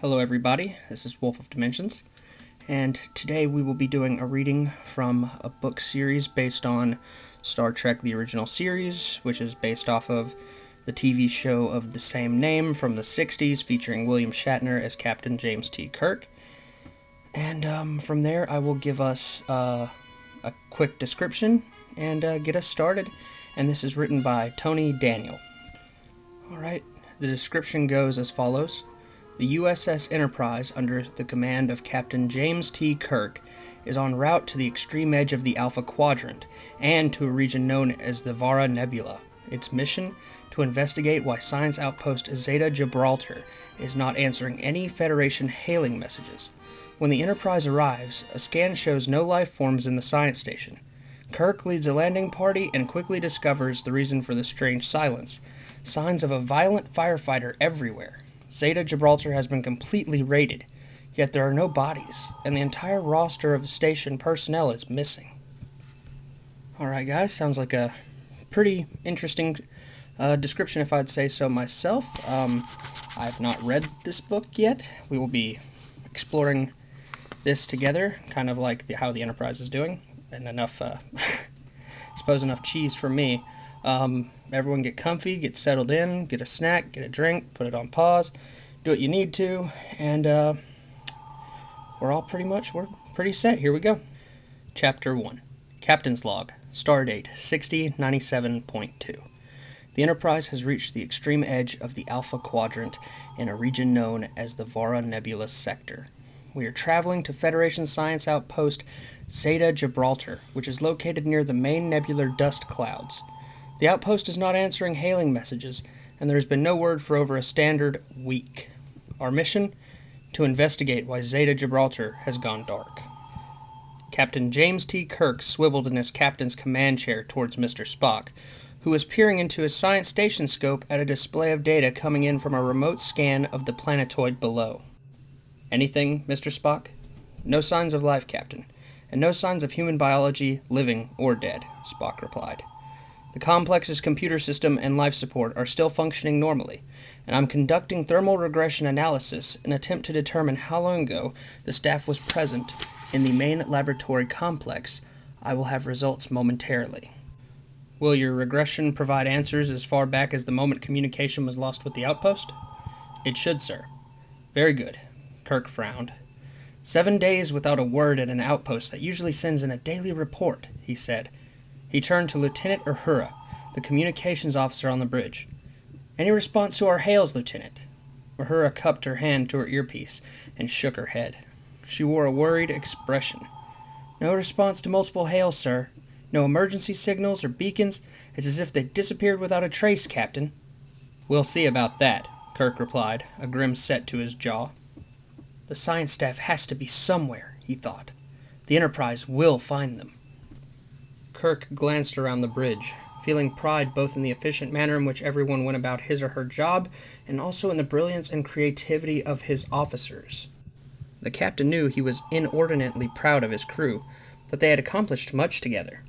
Hello everybody, this is Wolf of Dimensions, and today we will be doing a reading from a book series based on Star Trek the Original Series, which is based off of the TV show of the same name from the 60s featuring William Shatner as Captain James T. Kirk. And from there I will give us a quick description and get us started, and this is written by Tony Daniel. Alright, the description goes as follows. The USS Enterprise, under the command of Captain James T. Kirk, is en route to the extreme edge of the Alpha Quadrant and to a region known as the Vara Nebula. Its mission? To investigate why Science Outpost Zeta Gibraltar is not answering any Federation hailing messages. When the Enterprise arrives, a scan shows no life forms in the science station. Kirk leads a landing party and quickly discovers the reason for the strange silence. Signs of a violent firefighter everywhere. Zeta Gibraltar has been completely raided, yet there are no bodies, and the entire roster of the station personnel is missing. Alright guys, sounds like a pretty interesting description if I'd say so myself. I have not read this book yet. We will be exploring this together, kind of like how the Enterprise is doing, and enough, suppose enough cheese for me. Everyone get comfy, get settled in, get a snack, get a drink, put it on pause, do what you need to, and we're pretty set. Here we go. Chapter 1. Captain's Log. Stardate 6097.2. The Enterprise has reached the extreme edge of the Alpha Quadrant in a region known as the Vara Nebula Sector. We are traveling to Federation Science Outpost Zeta Gibraltar, which is located near the main nebular dust clouds. The outpost is not answering hailing messages, and there has been no word for over a standard week. Our mission? To investigate why Zeta Gibraltar has gone dark. Captain James T. Kirk swiveled in his captain's command chair towards Mr. Spock, who was peering into his science station scope at a display of data coming in from a remote scan of the planetoid below. Anything, Mr. Spock? No signs of life, Captain, and no signs of human biology, living or dead, Spock replied. The complex's computer system and life support are still functioning normally, and I'm conducting thermal regression analysis in an attempt to determine how long ago the staff was present in the main laboratory complex. I will have results momentarily. Will your regression provide answers as far back as the moment communication was lost with the outpost? It should, sir. Very good. Kirk frowned. 7 days without a word at an outpost that usually sends in a daily report, he said. He turned to Lieutenant Uhura, the communications officer on the bridge. Any response to our hails, Lieutenant? Uhura cupped her hand to her earpiece and shook her head. She wore a worried expression. No response to multiple hails, sir. No emergency signals or beacons. It's as if they disappeared without a trace, Captain. We'll see about that, Kirk replied, a grim set to his jaw. The science staff has to be somewhere, he thought. The Enterprise will find them. Kirk glanced around the bridge, feeling pride both in the efficient manner in which everyone went about his or her job, and also in the brilliance and creativity of his officers. The captain knew he was inordinately proud of his crew, but they had accomplished much together.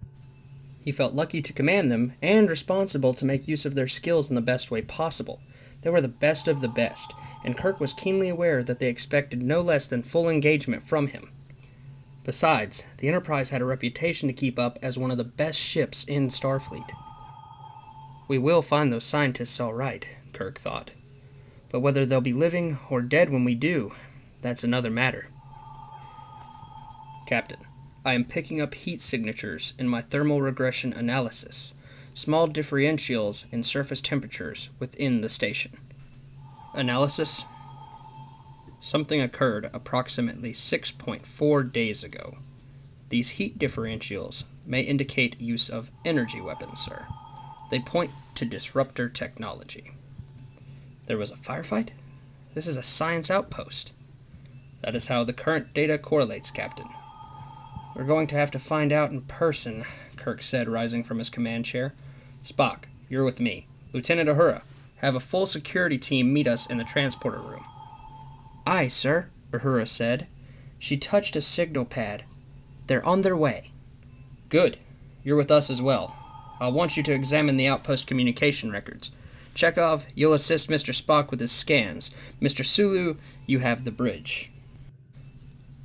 He felt lucky to command them, and responsible to make use of their skills in the best way possible. They were the best of the best, and Kirk was keenly aware that they expected no less than full engagement from him. Besides, the Enterprise had a reputation to keep up as one of the best ships in Starfleet. We will find those scientists all right, Kirk thought. But whether they'll be living or dead when we do, that's another matter. Captain, I am picking up heat signatures in my thermal regression analysis, small differentials in surface temperatures within the station. Analysis? Something occurred approximately 6.4 days ago. These heat differentials may indicate use of energy weapons, sir. They point to disruptor technology. There was a firefight? This is a science outpost. That is how the current data correlates, Captain. We're going to have to find out in person, Kirk said, rising from his command chair. Spock, you're with me. Lieutenant Uhura, have a full security team meet us in the transporter room. Aye, sir, Uhura said. She touched a signal pad. They're on their way. Good. You're with us as well. I'll want you to examine the outpost communication records. Chekhov, you'll assist Mr. Spock with his scans. Mr. Sulu, you have the bridge.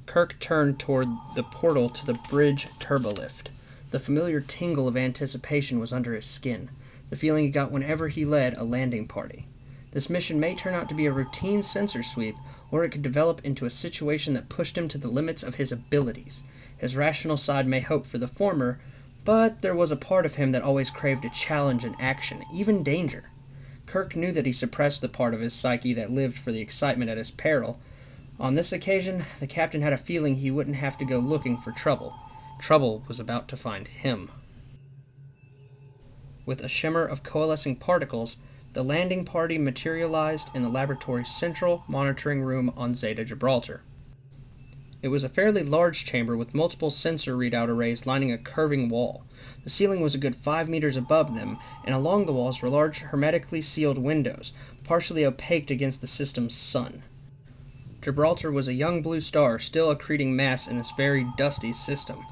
Kirk turned toward the portal to the bridge turbolift. The familiar tingle of anticipation was under his skin, the feeling he got whenever he led a landing party. This mission may turn out to be a routine sensor sweep, or it could develop into a situation that pushed him to the limits of his abilities. His rational side may hope for the former, but there was a part of him that always craved a challenge and action, even danger. Kirk knew that he suppressed the part of his psyche that lived for the excitement at his peril. On this occasion, the captain had a feeling he wouldn't have to go looking for trouble. Trouble was about to find him. With a shimmer of coalescing particles, the landing party materialized in the laboratory's central monitoring room on Zeta Gibraltar. It was a fairly large chamber with multiple sensor readout arrays lining a curving wall. The ceiling was a good 5 meters above them, and along the walls were large hermetically sealed windows, partially opaqued against the system's sun. Gibraltar was a young blue star still accreting mass in this very dusty system.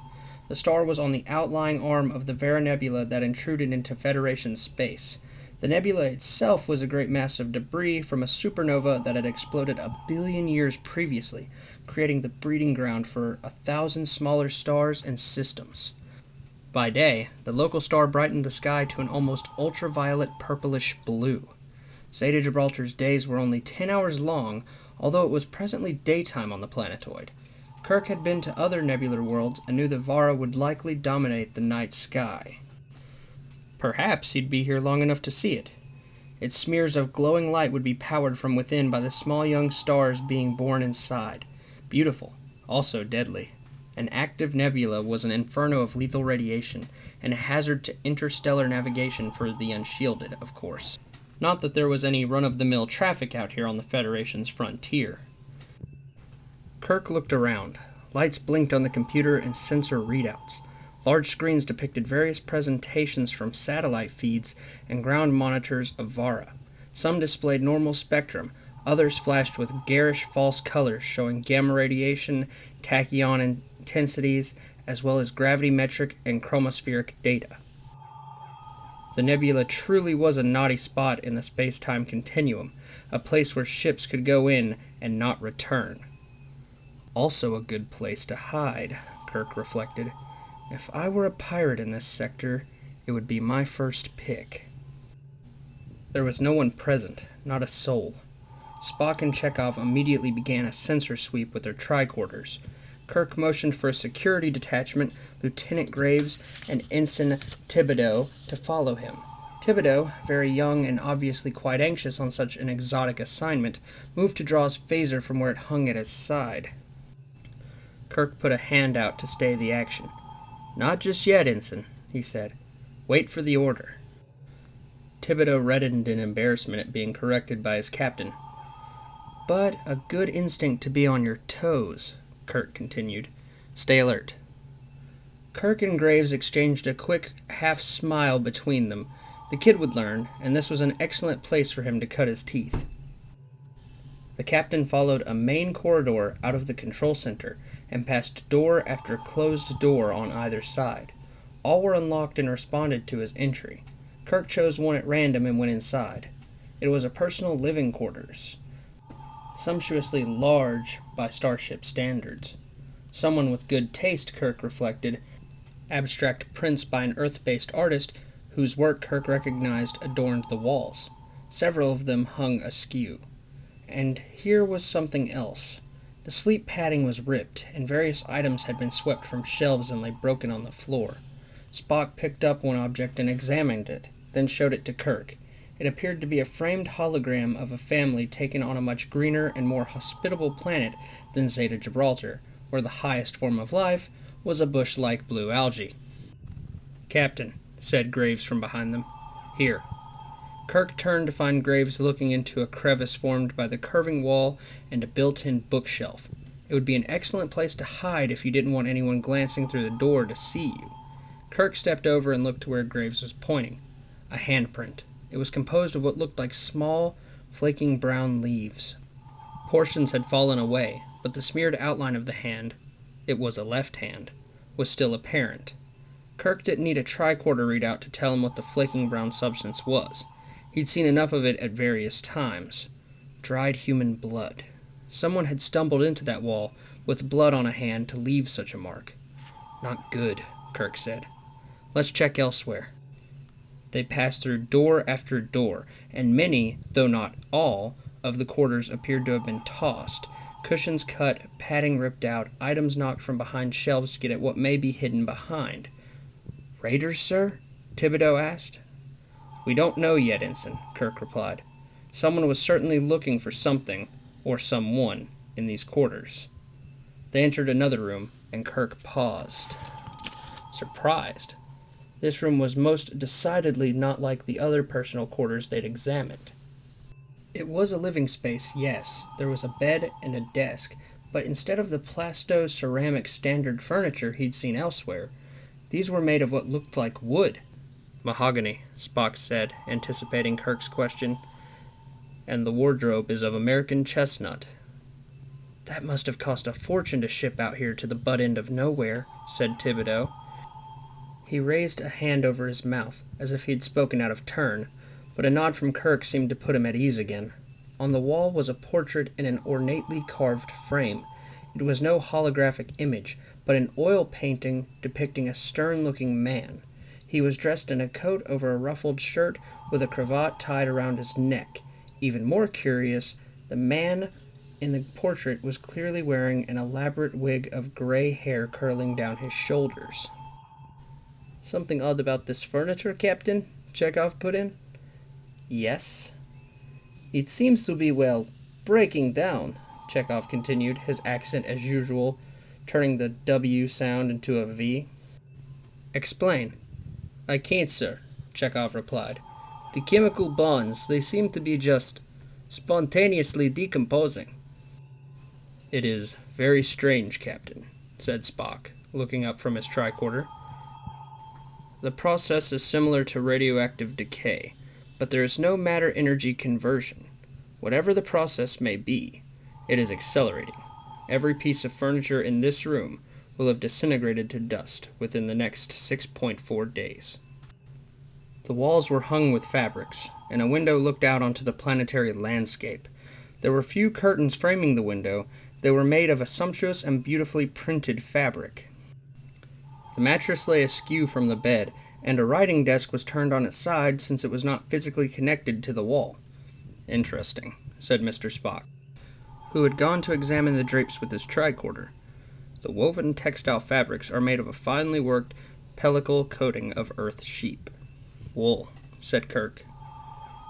The star was on the outlying arm of the Vera Nebula that intruded into Federation space. The nebula itself was a great mass of debris from a supernova that had exploded 1 billion years previously, creating the breeding ground for 1,000 smaller stars and systems. By day, the local star brightened the sky to an almost ultraviolet purplish blue. Zeta Gibraltar's days were only 10 hours long, although it was presently daytime on the planetoid. Kirk had been to other nebular worlds and knew that Vara would likely dominate the night sky. Perhaps he'd be here long enough to see it. Its smears of glowing light would be powered from within by the small young stars being born inside. Beautiful, also deadly. An active nebula was an inferno of lethal radiation, and a hazard to interstellar navigation for the unshielded, of course. Not that there was any run-of-the-mill traffic out here on the Federation's frontier. Kirk looked around. Lights blinked on the computer and sensor readouts. Large screens depicted various presentations from satellite feeds and ground monitors of Vara. Some displayed normal spectrum, others flashed with garish false colors showing gamma radiation, tachyon intensities, as well as gravimetric and chromospheric data. The nebula truly was a naughty spot in the space-time continuum, a place where ships could go in and not return. Also a good place to hide, Kirk reflected. If I were a pirate in this sector, it would be my first pick. There was no one present, not a soul. Spock and Chekhov immediately began a sensor sweep with their tricorders. Kirk motioned for a security detachment, Lieutenant Graves and Ensign Thibodeau to follow him. Thibodeau, very young and obviously quite anxious on such an exotic assignment, moved to draw his phaser from where it hung at his side. Kirk put a hand out to stay the action. "Not just yet, Ensign," he said. "Wait for the order." Thibodeau reddened in embarrassment at being corrected by his captain. "But a good instinct to be on your toes," Kirk continued. "Stay alert." Kirk and Graves exchanged a quick half-smile between them. The kid would learn, and this was an excellent place for him to cut his teeth. The captain followed a main corridor out of the control center and passed door after closed door on either side. All were unlocked and responded to his entry. Kirk chose one at random and went inside. It was a personal living quarters, sumptuously large by starship standards. Someone with good taste, Kirk reflected. Abstract prints by an Earth-based artist whose work Kirk recognized adorned the walls. Several of them hung askew. And here was something else. The sleep padding was ripped, and various items had been swept from shelves and lay broken on the floor. Spock picked up one object and examined it, then showed it to Kirk. It appeared to be a framed hologram of a family taken on a much greener and more hospitable planet than Zeta Gibraltar, where the highest form of life was a bush-like blue algae. "Captain," said Graves from behind them. "Here." Kirk turned to find Graves looking into a crevice formed by the curving wall and a built-in bookshelf. It would be an excellent place to hide if you didn't want anyone glancing through the door to see you. Kirk stepped over and looked to where Graves was pointing. A handprint. It was composed of what looked like small, flaking brown leaves. Portions had fallen away, but the smeared outline of the hand, it was a left hand, was still apparent. Kirk didn't need a tricorder readout to tell him what the flaking brown substance was. He'd seen enough of it at various times. Dried human blood. Someone had stumbled into that wall with blood on a hand to leave such a mark. Not good, Kirk said. Let's check elsewhere. They passed through door after door, and many, though not all, of the quarters appeared to have been tossed. Cushions cut, padding ripped out, items knocked from behind shelves to get at what may be hidden behind. Raiders, sir? Thibodeau asked. We don't know yet, Ensign, Kirk replied. Someone was certainly looking for something, or someone, in these quarters. They entered another room, and Kirk paused. Surprised. This room was most decidedly not like the other personal quarters they'd examined. It was a living space, yes. There was a bed and a desk, but instead of the plasto-ceramic standard furniture he'd seen elsewhere, these were made of what looked like wood. Mahogany, Spock said, anticipating Kirk's question. And the wardrobe is of American chestnut. That must have cost a fortune to ship out here to the butt end of nowhere, said Thibodeau. He raised a hand over his mouth, as if he'd spoken out of turn, but a nod from Kirk seemed to put him at ease again. On the wall was a portrait in an ornately carved frame. It was no holographic image, but an oil painting depicting a stern-looking man. He was dressed in a coat over a ruffled shirt with a cravat tied around his neck. Even more curious, the man in the portrait was clearly wearing an elaborate wig of gray hair curling down his shoulders. Something odd about this furniture, Captain? Chekhov put in. Yes. It seems to be, well, breaking down, Chekhov continued, his accent as usual, turning the W sound into a V. Explain. I can't, sir, Chekhov replied. The chemical bonds, they seem to be just spontaneously decomposing. It is very strange, Captain, said Spock, looking up from his tricorder. The process is similar to radioactive decay, but there is no matter-energy conversion. Whatever the process may be, it is accelerating. Every piece of furniture in this room will have disintegrated to dust within the next 6.4 days. The walls were hung with fabrics, and a window looked out onto the planetary landscape. There were few curtains framing the window. They were made of a sumptuous and beautifully printed fabric. The mattress lay askew from the bed, and a writing desk was turned on its side since it was not physically connected to the wall. Interesting, said Mr. Spock, who had gone to examine the drapes with his tricorder. The woven textile fabrics are made of a finely worked pellicle coating of earth sheep. Wool, said Kirk.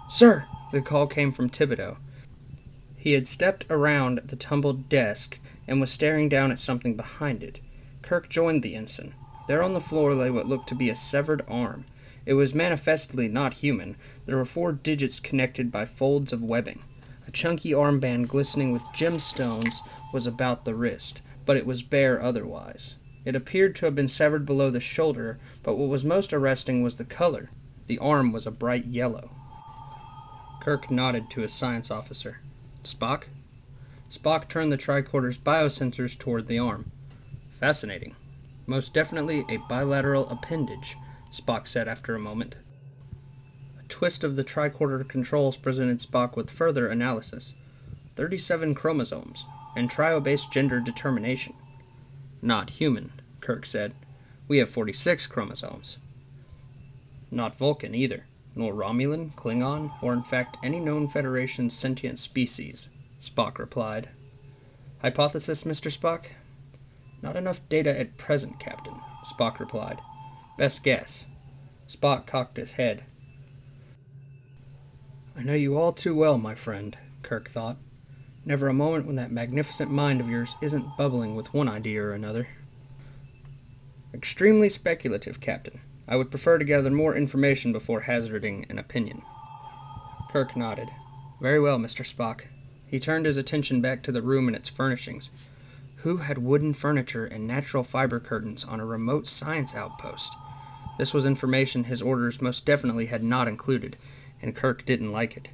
Sir, the call came from Thibodeau. He had stepped around the tumbled desk and was staring down at something behind it. Kirk joined the ensign. There on the floor lay what looked to be a severed arm. It was manifestly not human. There were 4 digits connected by folds of webbing. A chunky armband glistening with gemstones was about the wrist, but it was bare otherwise. It appeared to have been severed below the shoulder, but what was most arresting was the color. The arm was a bright yellow. Kirk nodded to his science officer. Spock? Spock turned the tricorder's biosensors toward the arm. Fascinating. Most definitely a bilateral appendage, Spock said after a moment. A twist of the tricorder controls presented Spock with further analysis. 37 chromosomes, and trio-based gender determination. Not human, Kirk said. We have 46 chromosomes. Not Vulcan either, nor Romulan, Klingon, or in fact any known Federation sentient species, Spock replied. Hypothesis, Mr. Spock? Not enough data at present, Captain, Spock replied. Best guess. Spock cocked his head. I know you all too well, my friend, Kirk thought. Never a moment when that magnificent mind of yours isn't bubbling with one idea or another. Extremely speculative, Captain. I would prefer to gather more information before hazarding an opinion. Kirk nodded. Very well, Mr. Spock. He turned his attention back to the room and its furnishings. Who had wooden furniture and natural fiber curtains on a remote science outpost? This was information his orders most definitely had not included, and Kirk didn't like it.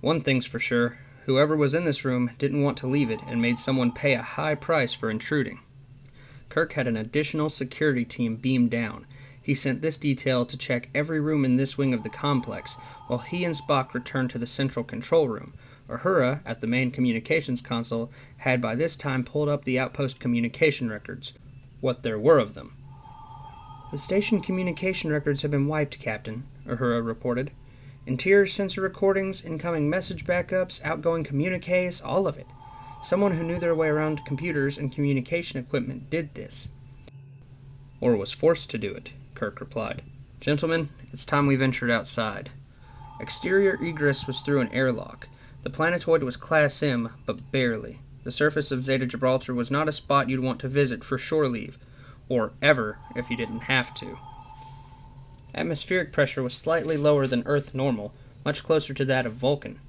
One thing's for sure, whoever was in this room didn't want to leave it and made someone pay a high price for intruding. Kirk had an additional security team beamed down. He sent this detail to check every room in this wing of the complex, while he and Spock returned to the central control room. Uhura, at the main communications console, had by this time pulled up the outpost communication records. What there were of them. "The station communication records have been wiped, Captain," Uhura reported. "Interior sensor recordings, incoming message backups, outgoing communiques, all of it. Someone who knew their way around computers and communication equipment did this." "Or was forced to do it," Kirk replied. "Gentlemen, it's time we ventured outside." Exterior egress was through an airlock. The planetoid was Class M, but barely. The surface of Zeta Gibraltar was not a spot you'd want to visit for shore leave, or ever if you didn't have to. Atmospheric pressure was slightly lower than Earth normal, much closer to that of Vulcan.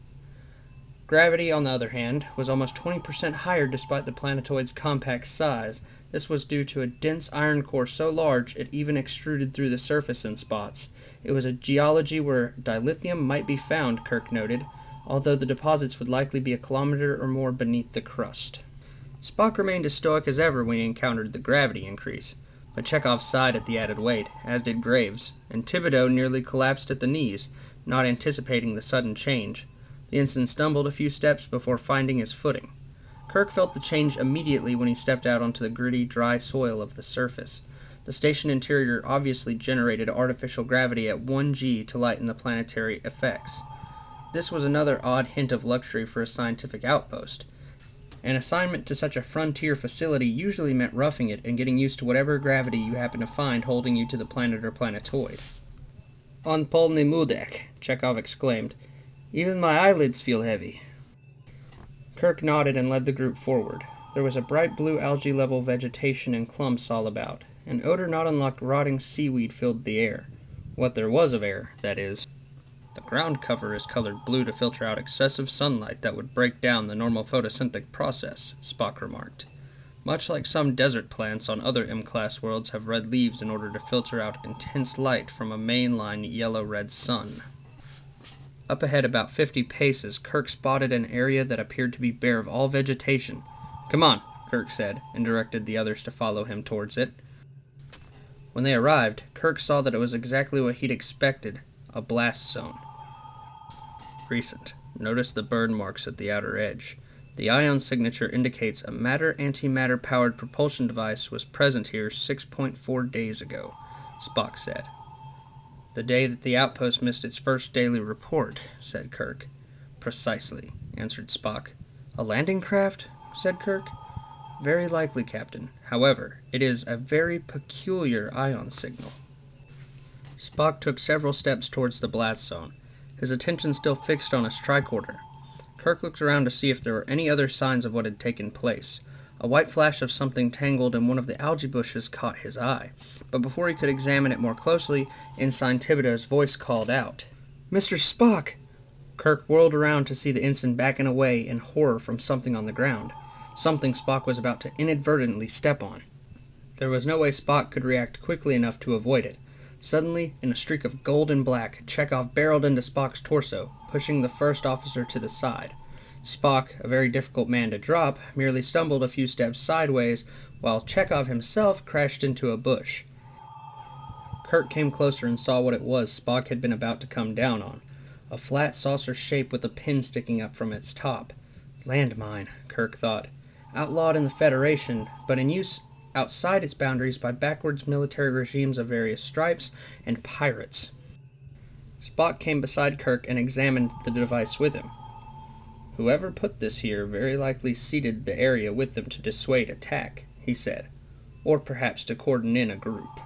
Gravity, on the other hand, was almost 20% higher despite the planetoid's compact size. This was due to a dense iron core so large it even extruded through the surface in spots. It was a geology where dilithium might be found, Kirk noted, although the deposits would likely be a kilometer or more beneath the crust. Spock remained as stoic as ever when he encountered the gravity increase, but Chekhov sighed at the added weight, as did Graves, and Thibodeau nearly collapsed at the knees, not anticipating the sudden change. The ensign stumbled a few steps before finding his footing. Kirk felt the change immediately when he stepped out onto the gritty, dry soil of the surface. The station interior obviously generated artificial gravity at 1G to lighten the planetary effects. This was another odd hint of luxury for a scientific outpost. An assignment to such a frontier facility usually meant roughing it and getting used to whatever gravity you happen to find holding you to the planet or planetoid. "On polny mudek," Chekhov exclaimed. "Even my eyelids feel heavy." Kirk nodded and led the group forward. There was a bright blue algae-level vegetation in clumps all about. An odor not unlike rotting seaweed filled the air. What there was of air, that is. "The ground cover is colored blue to filter out excessive sunlight that would break down the normal photosynthetic process," Spock remarked. "Much like some desert plants on other M-class worlds have red leaves in order to filter out intense light from a mainline yellow-red sun." Up ahead about 50 paces, Kirk spotted an area that appeared to be bare of all vegetation. "Come on," Kirk said, and directed the others to follow him towards it. When they arrived, Kirk saw that it was exactly what he'd expected, a blast zone. Recent. Notice the burn marks at the outer edge. The ion signature indicates a matter-antimatter powered propulsion device was present here 6.4 days ago, Spock said. "The day that the outpost missed its first daily report," said Kirk. "Precisely," answered Spock. "A landing craft?" said Kirk. "Very likely, Captain. However, it is a very peculiar ion signal." Spock took several steps towards the blast zone, his attention still fixed on his tricorder. Kirk looked around to see if there were any other signs of what had taken place. A white flash of something tangled in one of the algae bushes caught his eye, but before he could examine it more closely, Ensign Thibodeau's voice called out, "Mr. Spock!" Kirk whirled around to see the ensign backing away in horror from something on the ground, something Spock was about to inadvertently step on. There was no way Spock could react quickly enough to avoid it. Suddenly, in a streak of gold and black, Chekhov barreled into Spock's torso, pushing the first officer to the side. Spock, a very difficult man to drop, merely stumbled a few steps sideways, while Chekhov himself crashed into a bush. Kirk came closer and saw what it was Spock had been about to come down on. A flat saucer shape with a pin sticking up from its top. Landmine, Kirk thought. Outlawed in the Federation, but in use outside its boundaries by backwards military regimes of various stripes and pirates. Spock came beside Kirk and examined the device with him. "Whoever put this here very likely seeded the area with them to dissuade attack," he said, "or perhaps to cordon in a group."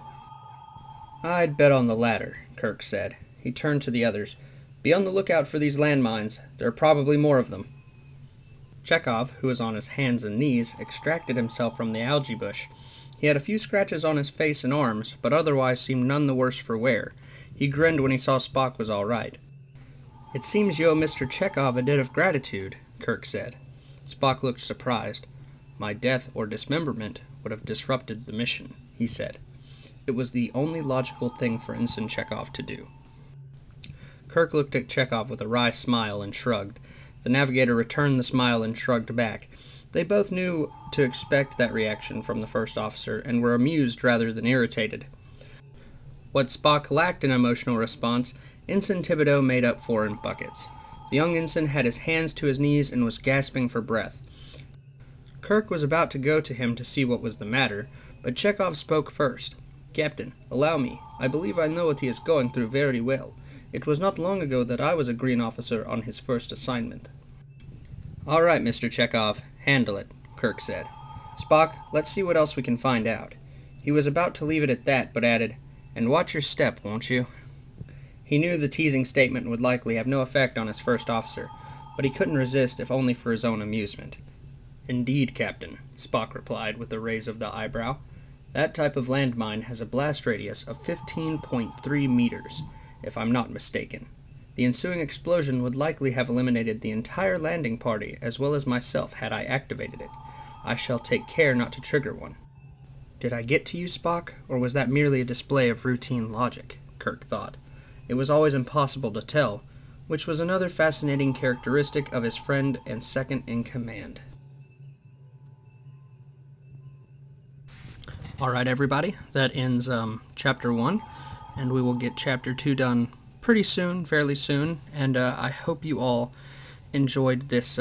"I'd bet on the latter," Kirk said. He turned to the others. "Be on the lookout for these landmines. There are probably more of them." Chekhov, who was on his hands and knees, extracted himself from the algae bush. He had a few scratches on his face and arms, but otherwise seemed none the worse for wear. He grinned when he saw Spock was all right. "It seems you owe Mr. Chekhov a debt of gratitude," Kirk said. Spock looked surprised. "My death or dismemberment would have disrupted the mission," he said. It was the only logical thing for Ensign Chekhov to do. Kirk looked at Chekhov with a wry smile and shrugged. The navigator returned the smile and shrugged back. They both knew to expect that reaction from the first officer and were amused rather than irritated. What Spock lacked in emotional response, Ensign Thibodeau made up for in buckets. The young ensign had his hands to his knees and was gasping for breath. Kirk was about to go to him to see what was the matter, but Chekhov spoke first. "Captain, allow me. I believe I know what he is going through very well. It was not long ago that I was a green officer on his first assignment." "All right, Mr. Chekhov, handle it," Kirk said. "Spock, let's see what else we can find out." He was about to leave it at that, but added, "And watch your step, won't you?" He knew the teasing statement would likely have no effect on his first officer, but he couldn't resist if only for his own amusement. "Indeed, Captain," Spock replied with a raise of the eyebrow. "That type of landmine has a blast radius of 15.3 meters, if I'm not mistaken. The ensuing explosion would likely have eliminated the entire landing party as well as myself had I activated it. I shall take care not to trigger one." Did I get to you, Spock, or was that merely a display of routine logic? Kirk thought. It was always impossible to tell, which was another fascinating characteristic of his friend and second-in-command. Alright, everybody, that ends Chapter 1, and we will get Chapter 2 done pretty soon, fairly soon, and I hope you all enjoyed this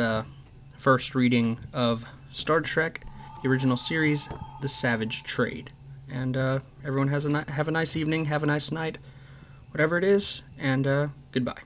first reading of Star Trek, the original series, The Savage Trade. And everyone have a nice evening, have a nice night, whatever it is, and goodbye.